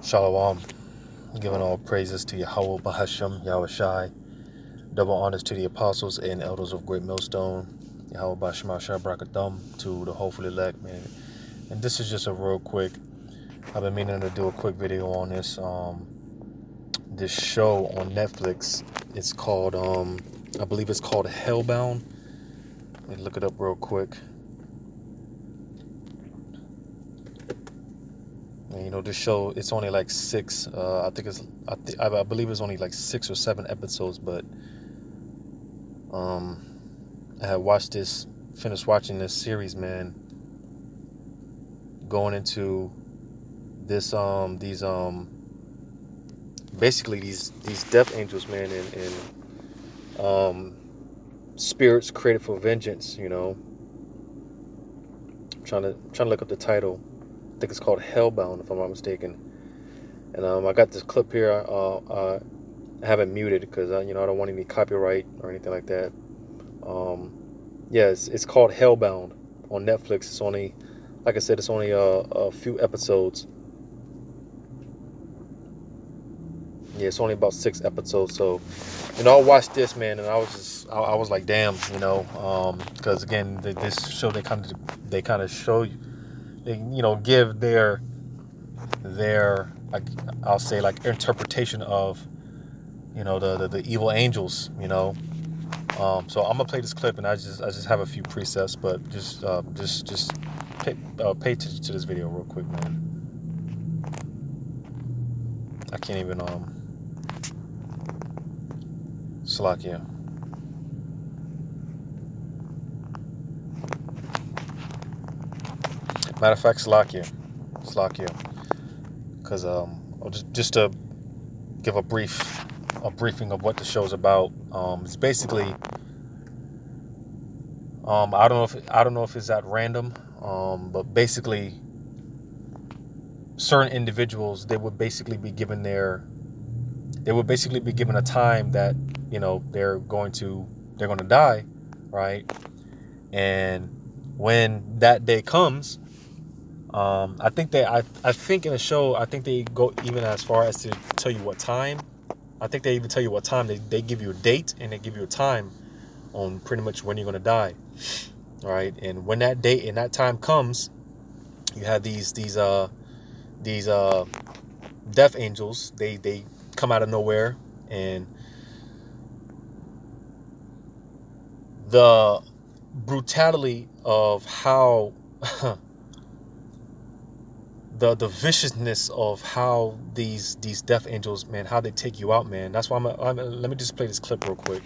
Shalom. Giving all praises to Yahweh Bahashem, Yahushai. Double honors to the apostles and elders of Great Millstone. Yahweh Bahashem Ashai Brakathum to the hopeful elect, man. And this is just a real quick. I've been meaning to do a quick video on this show on Netflix. It's called I believe it's called Hellbound. Let me look it up real quick. And, this show, it's only like six. I believe it's only like 6 or 7 episodes. But I had finished watching this series, man. Going into this, basically these death angels, man, and spirits created for vengeance. I'm trying to look up the title. I think it's called Hellbound, if I'm not mistaken. And I got this clip here. I haven't muted because I don't want any copyright or anything like that. It's called Hellbound on Netflix. It's only, like I said, it's only a few episodes. Yeah, it's only about 6 episodes. So, I watched this, man, and I was like, damn, because again, this show they kind of show you. They, give their I'll say like interpretation of the evil angels. So I'm gonna play this clip, and I just have a few precepts, but just pay attention to this video real quick, man. I can't even Salakia. Matter of fact, Salakia, because just to give a briefing of what the show's about. It's basically I don't know if it's at random, but basically certain individuals they would basically be given a time that they're going to die, right? And when that day comes, I think in the show, I think they go even as far as to tell you what time. I think they even tell you what time. They give you a date and they give you a time on pretty much when you're going to die. All right. And when that date and that time comes, you have these death angels. They come out of nowhere, and the brutality of how the viciousness of how these death angels, man, how they take you out, man. That's why let me just play this clip real quick.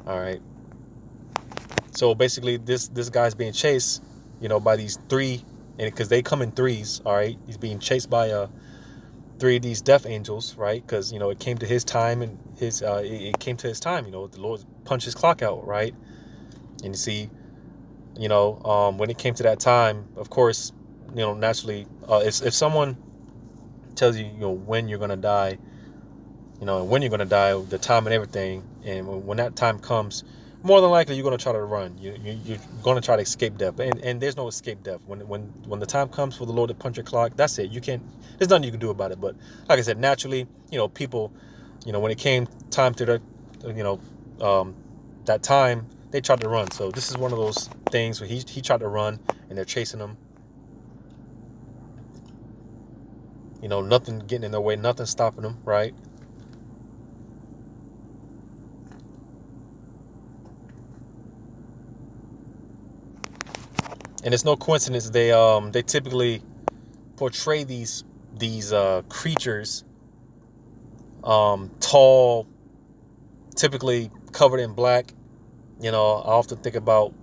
All right. So basically, this guy's being chased, by these 3, and because they come in 3s. All right. He's being chased by 3 of these death angels, right? Because it came to his time, and it came to his time. The Lord punched his clock out, right? And you see, when it came to that time, of course, naturally, if someone tells you, when you're gonna die, and when you're gonna die, the time and everything, and when that time comes, more than likely you're gonna try to run. You're gonna try to escape death, and there's no escape death. When the time comes for the Lord to punch your clock, that's it. You can't. There's nothing you can do about it. But like I said, naturally, people, when it came time to that time, they tried to run. So this is one of those things where he tried to run, and they're chasing him. Nothing getting in their way, nothing stopping them, right? And it's no coincidence they typically portray these creatures tall, typically covered in black. I often think about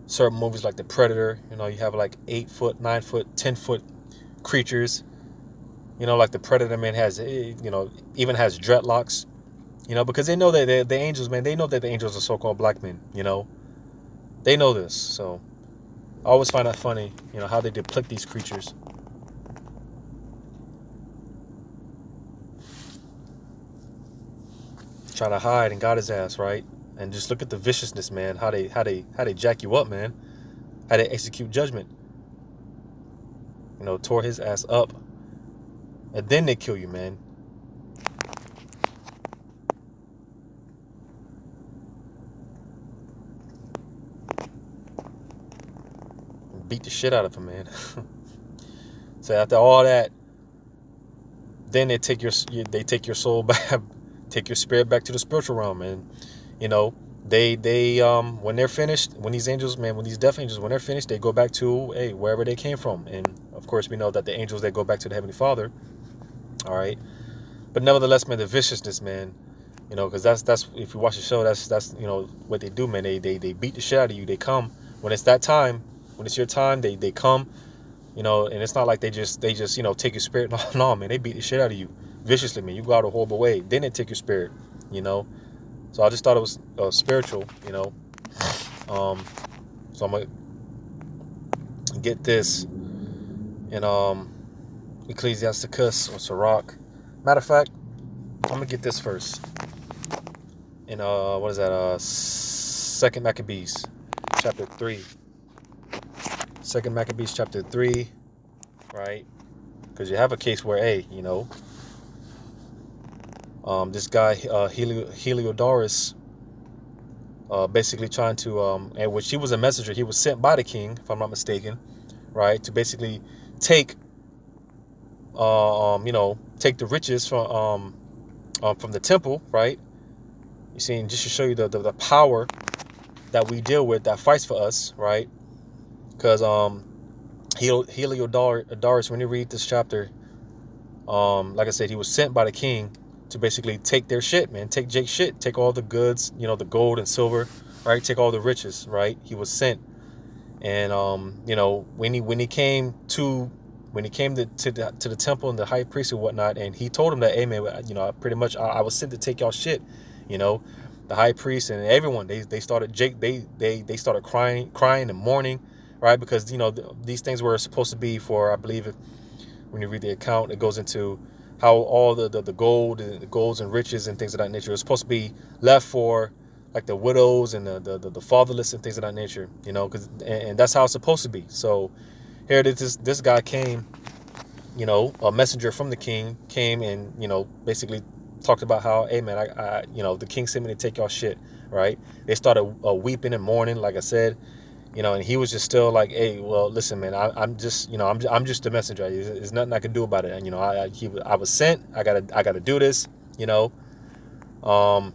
certain movies like The Predator. You have like 8 foot, 9 foot, 10 foot creatures. Like The Predator, man, has even has dreadlocks. Because they know that the angels, man, they know that the angels are so-called black men. They know this. So I always find that funny, how they depict these creatures. Try to hide and got his ass, right? And just look at the viciousness, man. How they jack you up, man. How they execute judgment. Tore his ass up. and then they kill you, man. Beat the shit out of him, man. So after all that, then they take your soul back, take your spirit back to the spiritual realm, and you know they when they're finished, when these angels, man, when these death angels, when they're finished, they go back to wherever they came from, and of course we know that the angels, they go back to the Heavenly Father. All right, but nevertheless, man, the viciousness, man, you know, because that's if you watch the show, that's you know what they do, man. They beat the shit out of you. They come when it's that time, when it's your time, they come. You know, and it's not like they just you know take your spirit. No, man, they beat the shit out of you viciously, man. You go out a horrible way, then they take your spirit. You know, so I just thought it was spiritual. You know, so I'm gonna get this in Ecclesiasticus or Sirach. Matter of fact, I'm gonna get this first in what is that? Second Maccabees, chapter 3. Second Maccabees chapter 3, right? Because you have a case where, you know, this guy Heliodorus, basically trying to, and which he was a messenger, he was sent by the king, if I'm not mistaken, right, to basically take, you know, take the riches from the temple, right? You see, and just to show you the power that we deal with that fights for us, right? Because Heliodorus, when you read this chapter, like I said, he was sent by the king to basically take their shit, man. Take Jake's shit. Take all the goods, you know, the gold and silver, right? Take all the riches, right? He was sent. And you know, when he came to the temple and the high priest and whatnot, and he told him that, hey man, you know, pretty much I was sent to take y'all shit, you know. The high priest and everyone, they started they started crying and mourning, right? Because, you know, these things were supposed to be for, I believe, when you read the account, it goes into how all the gold and the golds and riches and things of that nature was supposed to be left for like the widows and the fatherless and things of that nature, you know, and that's how it's supposed to be. So here this guy came, you know, a messenger from the king came and, you know, basically talked about how, hey man, I you know, the king sent me to take y'all shit, right? They started weeping and mourning, like I said. You know, and he was just still like, hey, well, listen, man, I'm just, you know, I'm just a messenger. There's nothing I can do about it. And, you know, I was sent. I gotta do this. You know, I'll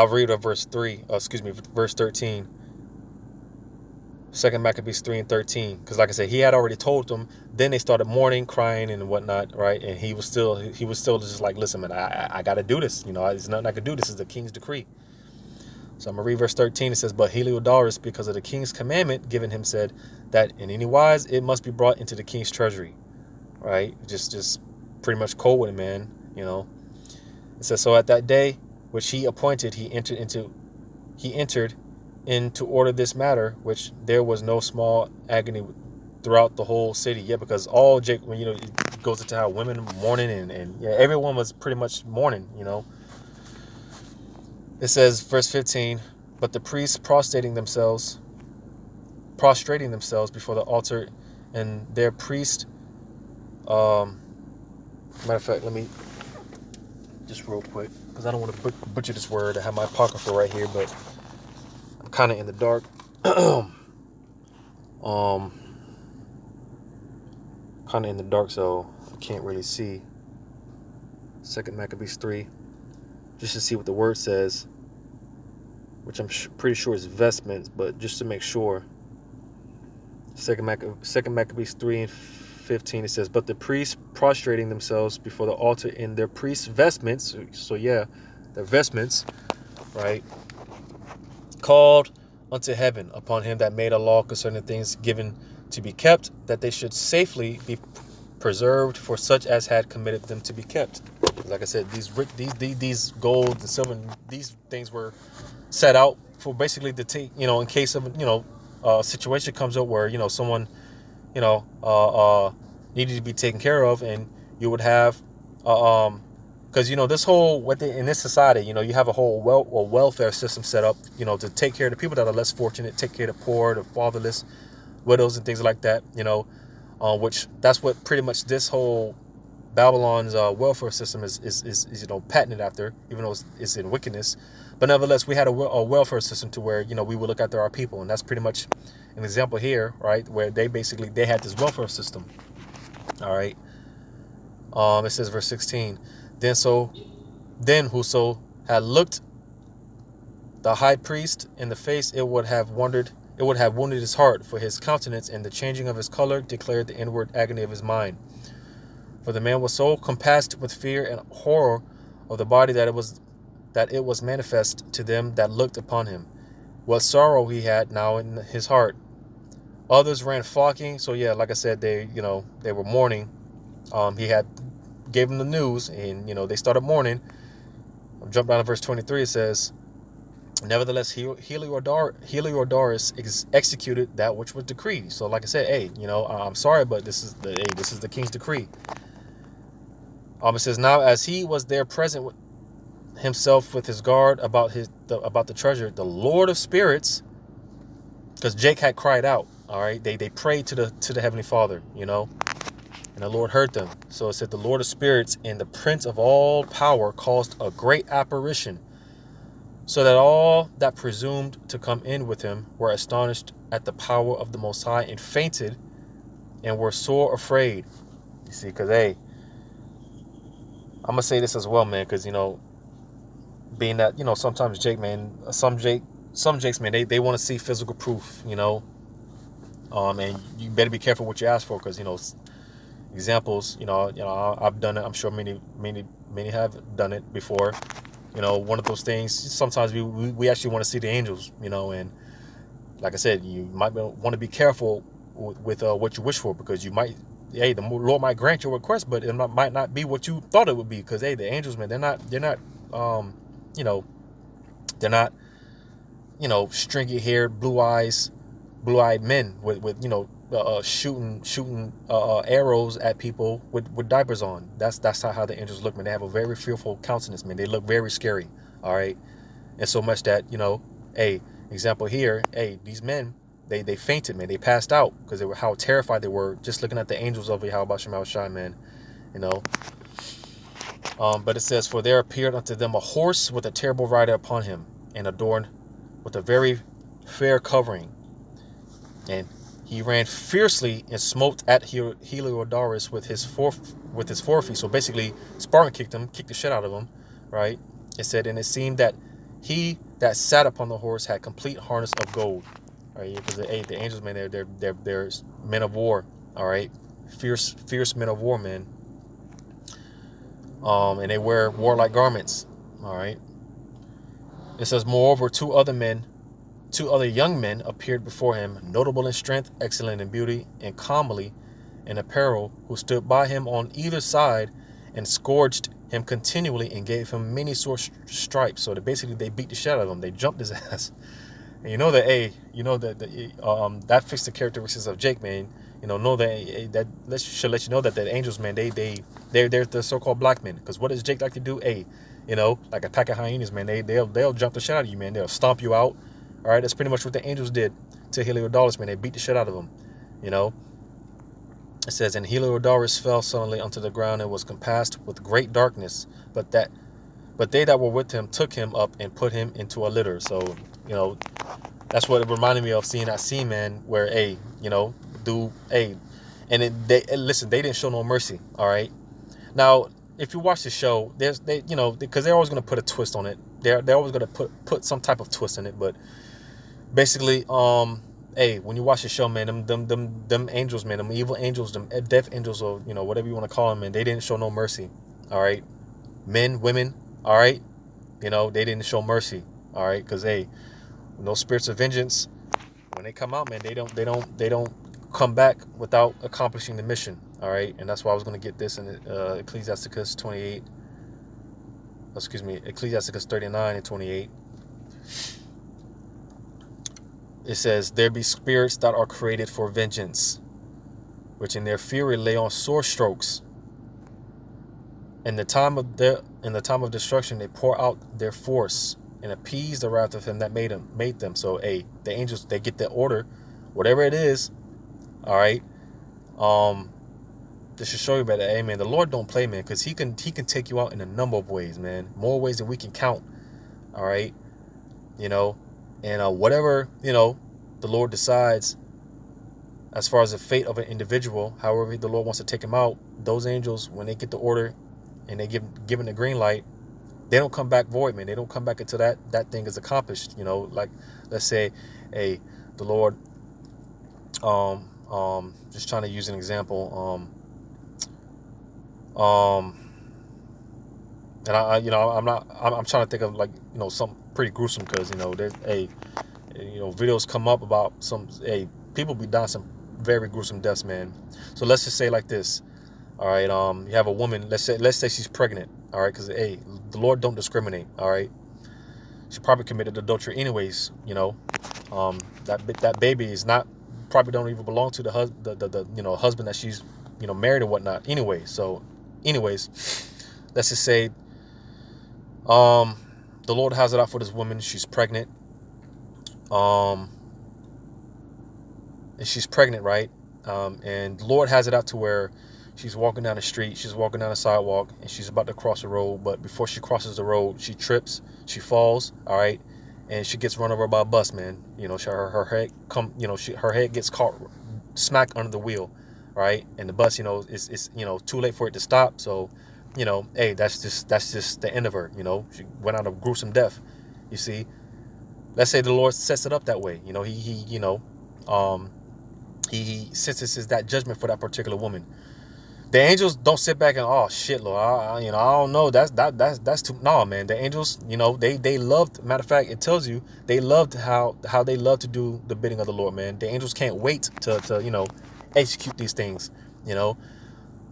read verse 13. Second Maccabees 3:13, because like I said, he had already told them. Then they started mourning, crying, and whatnot, right? And he was still just like, listen, man, I gotta do this. You know, there's nothing I can do. This is the king's decree. So I'm going to read verse 13. It says, but Heliodorus, because of the king's commandment given him, said that in any wise it must be brought into the king's treasury. Right? Just pretty much cold with it, man. You know. It says, so at that day which he appointed, he entered into order this matter, which there was no small agony throughout the whole city. Yeah, because all Jake, when, you know, it goes into how women mourning and yeah, everyone was pretty much mourning, you know. It says, verse 15, but the priests prostrating themselves before the altar, and their priest, matter of fact, let me just real quick, because I don't want to butcher this word. I have my apocrypha right here, but I'm kind of in the dark. Kind of in the dark, so I can't really see. Second Maccabees 3. Just to see what the word says, which I'm pretty sure is vestments, but just to make sure. Second Maccabees 3:15, it says, but the priests prostrating themselves before the altar in their priest's vestments, so yeah, their vestments, right, called unto heaven upon him that made a law concerning things given to be kept, that they should safely be preserved for such as had committed them to be kept. Like I said, these gold and silver, these things were set out for basically to take, you know, in case of, you know, a situation comes up where, you know, someone, you know, needed to be taken care of, and you would have, because, you know, this whole, in this society, you know, you have a whole welfare system set up, you know, to take care of the people that are less fortunate, take care of the poor, the fatherless, widows, and things like that, you know. which that's what pretty much this whole Babylon's welfare system is patented after, even though it's in wickedness. But nevertheless, we had a welfare system to where we would look after our people, and that's pretty much an example here, right? Where they had this welfare system. All right. It says verse 16. Then whoso had looked the high priest in the face, it would have wounded his heart, for his countenance and the changing of his color declared the inward agony of his mind. For the man was so compassed with fear and horror of the body that it was manifest to them that looked upon him, what sorrow he had now in his heart. Others ran flocking. So yeah, like I said, they were mourning. He gave them the news, and they started mourning. Jump down to verse 23. It says, nevertheless, Heliodorus executed that which was decreed. So like I said, hey, I'm sorry, but this is the king's decree. It says, now as he was there present with himself with his guard about the treasure, the Lord of spirits, because Jake had cried out. All right, they prayed to the Heavenly Father, and the Lord heard them. So it said, the Lord of spirits and the Prince of all power caused a great apparition, so that all that presumed to come in with him were astonished at the power of the Most High, and fainted, and were sore afraid. You see, because hey, I'm gonna say this as well, man, because being that sometimes Jake, man, some Jakes, man, they want to see physical proof, and you better be careful what you ask for, because examples, I've done it. I'm sure many have done it before. One of those things. Sometimes we actually want to see the angels, and like I said, you might want to be careful with what you wish for, because the Lord might grant your request, but it might not be what you thought it would be, because the angels, man, they're not stringy haired, blue-eyed men with shooting arrows at people with diapers on. That's how the angels look, man. They have a very fearful countenance, man. They look very scary. All right, and so much that example here, these men, they fainted, man. They passed out because they were how terrified they were just looking at the angels of Yahweh Shema Shai, man. But it says, for there appeared unto them a horse with a terrible rider upon him, and adorned with a very fair covering. And he ran fiercely and smote at Heliodorus with his forefeet. So basically, Spartan kicked the shit out of him, right? It said, and it seemed that he that sat upon the horse had complete harness of gold. All right, because the angels, man, they're men of war. All right, fierce men of war, man. And they wear warlike garments. All right. It says, moreover, two other young men appeared before him, notable in strength, excellent in beauty, and comely in apparel, who stood by him on either side, and scourged him continually, and gave him many sore stripes. So they beat the shit out of him. They jumped his ass. And that fits the characteristics of Jake, man. That should let you know that the angels, man, they're the so-called black men. Because what does Jake like to do? Like a pack of hyenas, man. They'll jump the shit out of you, man. They'll stomp you out. All right, that's pretty much what the angels did to Heliodorus, man. They beat the shit out of him. It says, and Heliodorus fell suddenly onto the ground and was compassed with great darkness. But they that were with him took him up and put him into a litter. So that's what it reminded me of, seeing that scene, man, where listen, they didn't show no mercy. All right, now if you watch the show, because they're always going to put a twist on it. They're always going to put some type of twist in it, but basically, when you watch the show, man, them angels, man, them evil angels, them death angels, or whatever you want to call them, man, they didn't show no mercy. All right, men, women, all right, they didn't show mercy. All right, because no spirits of vengeance, when they come out, man, they don't come back without accomplishing the mission. All right, and that's why I was going to get this in Ecclesiasticus 39 and 28. It says, there be spirits that are created for vengeance, which in their fury lay on sore strokes. In the time of destruction, they pour out their force and appease the wrath of him that made them. So the angels, they get the order, whatever it is. All right, This should show you, man, that, hey, man, the Lord don't play, man, because he can take you out in a number of ways, man. More ways than we can count. All right. You know, and whatever, you know, the Lord decides as far as the fate of an individual, however the Lord wants to take him out, those angels, when they get the order and they given the green light, they don't come back void, man. They don't come back until that thing is accomplished. You know, like, let's say, hey, the Lord, just trying to use an example, and I'm trying to think of, like, you know, something pretty gruesome, because, you know, there's videos come up about people be dying some very gruesome deaths, man. So let's just say like this. All right, you have a woman, let's say she's pregnant, all right, because, hey, the Lord don't discriminate, all right. She probably committed adultery anyways, you know. That baby is probably don't even belong to the husband that she's, you know, married or whatnot anyway. So anyways, let's just say the Lord has it out for this woman. She's pregnant. And she's pregnant, right? And the Lord has it out to where she's walking down the street, she's walking down the sidewalk, and she's about to cross the road. But before she crosses the road, she trips, she falls, all right, and she gets run over by a bus, man. You know, her head gets caught smack under the wheel, right? And the bus, you know, it's you know, too late for it to stop. So, you know, hey, that's just the end of her. You know, she went out a gruesome death. You see, let's say the Lord sets it up that way. You know, he sentences that judgment for that particular woman. The angels don't sit back and, oh shit, Lord, I don't know, that's too. No, man, the angels, you know, they loved. Matter of fact, it tells you they loved how they love to do the bidding of the Lord, man. The angels can't wait to you know, execute these things. You know,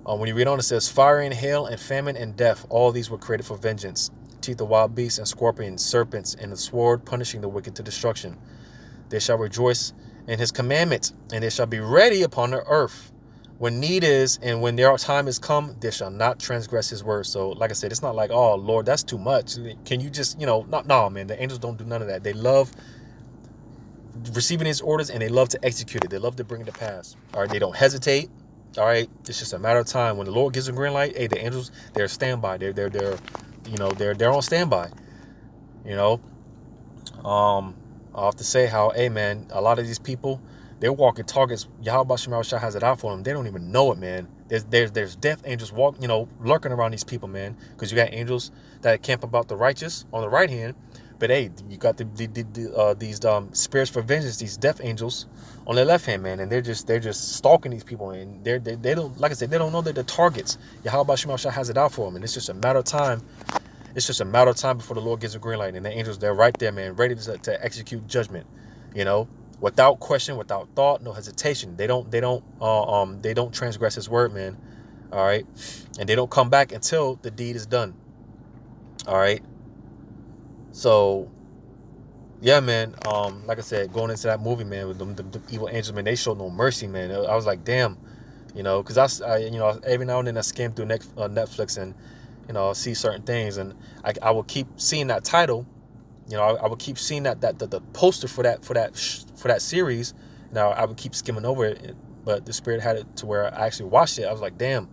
when you read on, it says, fire and hail and famine and death, all these were created for vengeance. Teeth of wild beasts and scorpions, serpents, and the sword, punishing the wicked to destruction. They shall rejoice in his commandments, and they shall be ready upon the earth. When need is, and when their time is come, they shall not transgress his word. So, like I said, it's not like, oh, Lord, that's too much. Can you just, you know, no, man, the angels don't do none of that. They love receiving his orders, and they love to execute it. They love to bring it to pass. All right, they don't hesitate. All right, it's just a matter of time. When the Lord gives a green light, hey, the angels, they're standby. They're on standby. You know, I have to say how, hey, man, a lot of these people, they're walking targets. Yahweh Shema Shah has it out for them. They don't even know it, man. There's death angels lurking around these people, man. Because you got angels that camp about the righteous on the right hand, but hey, you got these spirits for vengeance, these death angels on the left hand, man. And they're just stalking these people, and they don't, like I said, they don't know that they're targets. Yahweh Shema Shah has it out for them, and it's just a matter of time. It's just a matter of time before the Lord gives a green light, and the angels, they're right there, man, ready to execute judgment. You know, without question, without thought, no hesitation. They don't transgress his word, man. All right, and they don't come back until the deed is done. All right. So, yeah, man. Like I said, going into that movie, man, with the evil angels, man, they showed no mercy, man. I was like, damn, you know, because every now and then I skim through Netflix, and you know, see certain things, and I will keep seeing that title. You know, I would keep seeing the poster for that series. Now I would keep skimming over it, but the Spirit had it to where I actually watched it. I was like, damn,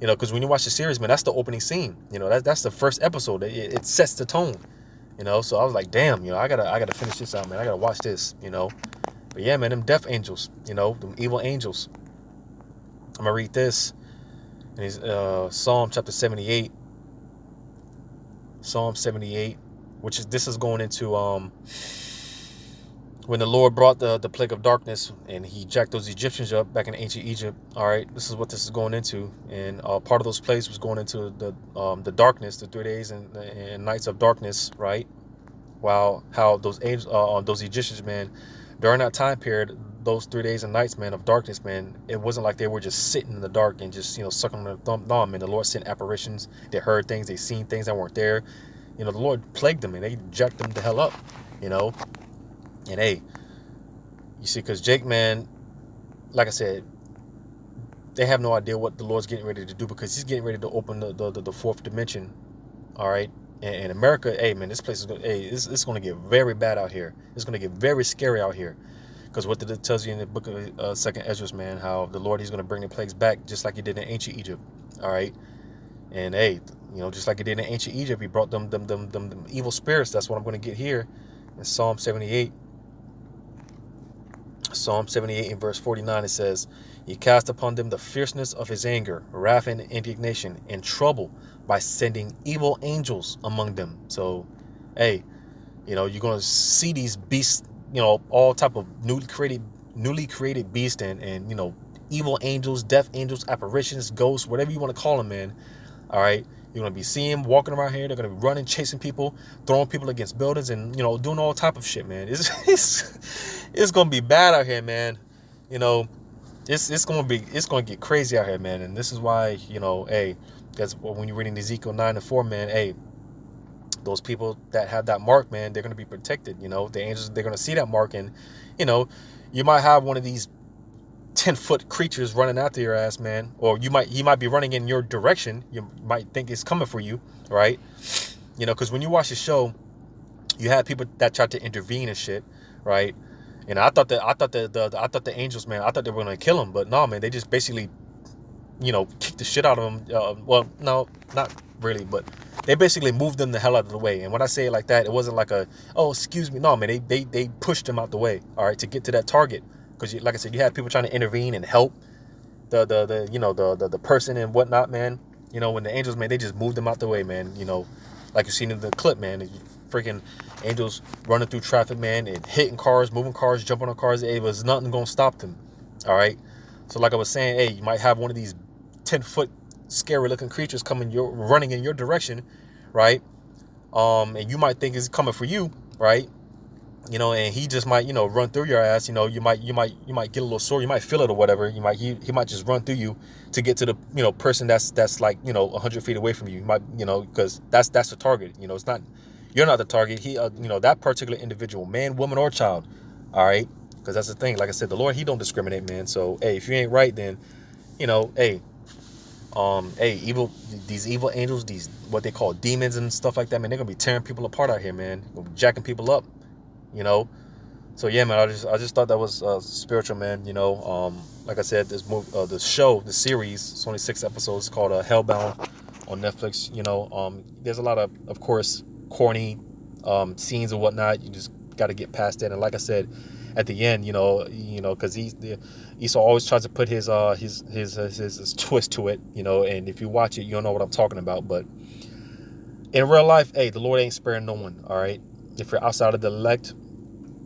you know, because when you watch the series, man, that's the opening scene. You know, that's the first episode. It sets the tone. You know, so I was like, damn, you know, I gotta finish this out, man. I gotta watch this. You know, but yeah, man, them death angels. You know, them evil angels. I'm gonna read this. And it's Psalm chapter 78. Psalm 78. This is going into when the Lord brought the plague of darkness, and he jacked those Egyptians up back in ancient Egypt. All right, this is what this is going into, and part of those plagues was going into the darkness, the 3 days and nights of darkness, right? Wow, how those angels, those Egyptians, man, during that time period, those 3 days and nights, man, of darkness, man, it wasn't like they were just sitting in the dark and just, you know, sucking on their thumb. No, man, the Lord sent apparitions. They heard things, they seen things that weren't there. You know, the Lord plagued them, and they jacked them the hell up, you know. And hey, you see, because Jake, man, like I said, they have no idea what the Lord's getting ready to do, because he's getting ready to open the fourth dimension. All right. And America, hey, man, this place is going, hey, it's going to get very bad out here. It's going to get very scary out here, Because what did it tells you in the book of Second Ezra, man, how the Lord, he's going to bring the plagues back just like he did in ancient Egypt. All right. And hey, just like he did in ancient Egypt, he brought them evil spirits. That's what I'm going to get here in Psalm 78. Psalm 78 in verse 49, it says, he cast upon them the fierceness of his anger, wrath and indignation, and trouble by sending evil angels among them. So, hey, you're going to see these beasts, all type of newly created beasts and evil angels, death angels, apparitions, ghosts, whatever you want to call them, man. All right. You're going to be seeing them walking around here. They're going to be running, chasing people, throwing people against buildings and, doing all type of shit, man. It's going to be bad out here, man. It's going to get crazy out here, man. And this is why, hey, because when you're reading Ezekiel 9:4, man, hey, those people that have that mark, man, they're going to be protected. The angels, they're going to see that mark. And, you might have one of these 10-foot creatures running after your ass, man, or he might be running in your direction. You might think it's coming for you, right? Because when you watch the show, you have people that try to intervene and shit, right? And I thought the angels, man, I thought they were gonna kill him, but no, man, they just basically, kicked the shit out of him. Well, no, not really, but they basically moved them the hell out of the way. And when I say it like that, it wasn't like excuse me, no, man, they pushed him out the way, all right, to get to that target. Because, like I said, you had people trying to intervene and help the person and whatnot, man. When the angels, man, they just moved them out the way, man. Like you seen in the clip, man. Freaking angels running through traffic, man, and hitting cars, moving cars, jumping on cars. It was nothing gonna stop them. All right. So, like I was saying, hey, you might have one of these 10-foot scary-looking creatures running in your direction, right? And you might think it's coming for you, right? And he just might, run through your ass. You might get a little sore. You might feel it or whatever. He might just run through you to get to the, person that's like, 100 feet away from you. You might, because that's the target. It's not, you're not the target. He, that particular individual, man, woman, or child. All right. Because that's the thing. Like I said, the Lord, he don't discriminate, man. So, hey, if you ain't right, then, hey, these evil angels, these, what they call demons and stuff like that, man, they're going to be tearing people apart out here, man. They're gonna be jacking people up. So yeah, man, I just thought that was spiritual, man. Like I said, this movie, the show, the series, it's only 6 episodes, called Hellbound on Netflix. There's a lot of course, corny scenes and whatnot. You just got to get past that. And like I said, at the end, because Esau always tries to put his twist to it, and if you watch it, you'll know what I'm talking about. But in real life, hey, the Lord ain't sparing no one. All right, if you're outside of the elect.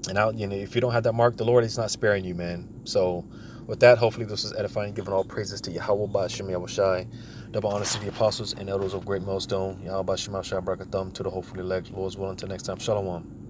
And if you don't have that mark, the Lord is not sparing you, man. So with that, hopefully this was edifying, giving all praises to Yahweh Ba'Shem Yahushai, double honors to the apostles and elders of Great Millstone, Yahweh Ba'Shem Yahushai Brakathum, to the hopefully elect, Lord's willing. Until next time, Shalom.